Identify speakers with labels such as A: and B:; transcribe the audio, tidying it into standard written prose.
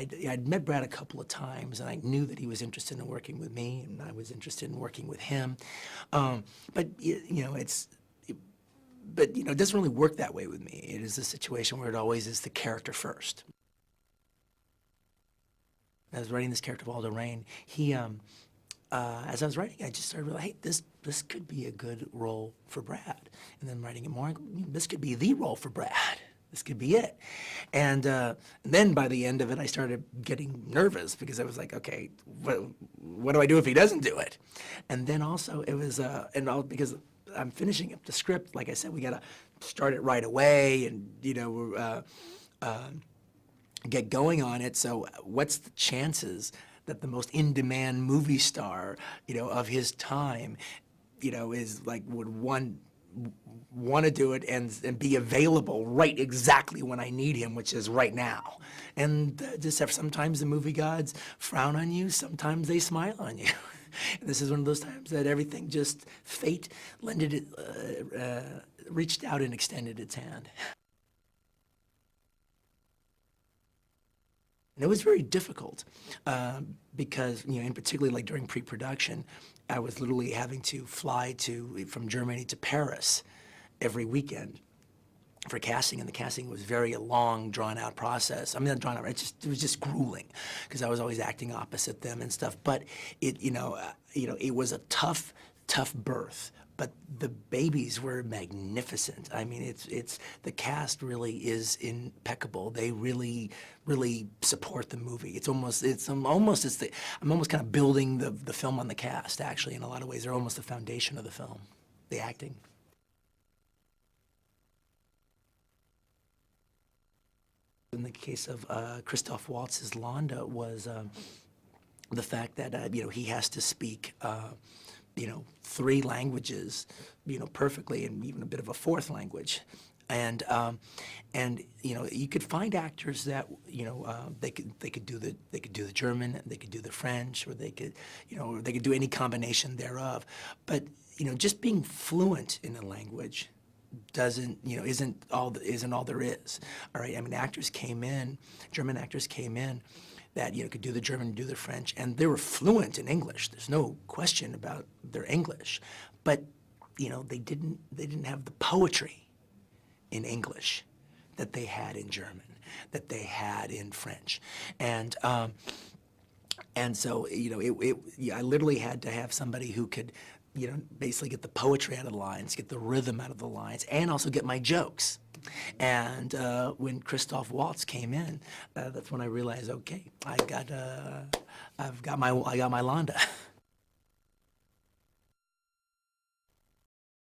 A: I'd met Brad a couple of times, and I knew that he was interested in working with me, and I was interested in working with him. But you know, it doesn't really work that way with me. It is a situation where it always is the character first. I was writing this character, Waldo Rain. He, as I was writing, I just started realizing, hey, this could be a good role for Brad. And then writing it more, I go, this could be the role for Brad. This could be it. And then by the end of it, I started getting nervous because I was like, okay, what do I do if he doesn't do it? And then also it was, because I'm finishing up the script, like I said, we got to start it right away and, get going on it. So what's the chances that the most in-demand movie star, of his time, is like, would want to do it and be available right exactly when I need him, which is right now. And sometimes the movie gods frown on you, sometimes they smile on you. And this is one of those times that everything just, fate reached out and extended its hand. And it was very difficult because, in particular, like during pre-production, I was literally having to fly from Germany to Paris every weekend for casting, and the casting was very long, drawn-out process. I mean, not drawn out. It was just grueling because I was always acting opposite them and stuff. But it was a tough birth. But the babies were magnificent. I mean, it's the cast really is impeccable. They really support the movie. I'm almost kind of building the film on the cast, actually. In a lot of ways, they're almost the foundation of the film, the acting. In the case of Christoph Waltz's Londa was the fact that he has to speak 3 languages, perfectly, and even a bit of a 4th language. And you could find actors that they could do the German, they could do the French, or they could do any combination thereof. But just being fluent in a language isn't all there is. All right, I mean, German actors came in that could do the German, do the French, and they were fluent in English. There's no question about their English, but they didn't have the poetry in English that they had in German, that they had in French, and so I literally had to have somebody who could basically get the poetry out of the lines, get the rhythm out of the lines, and also get my jokes. And when Christoph Waltz came in, that's when I realized, okay, I got my Londa.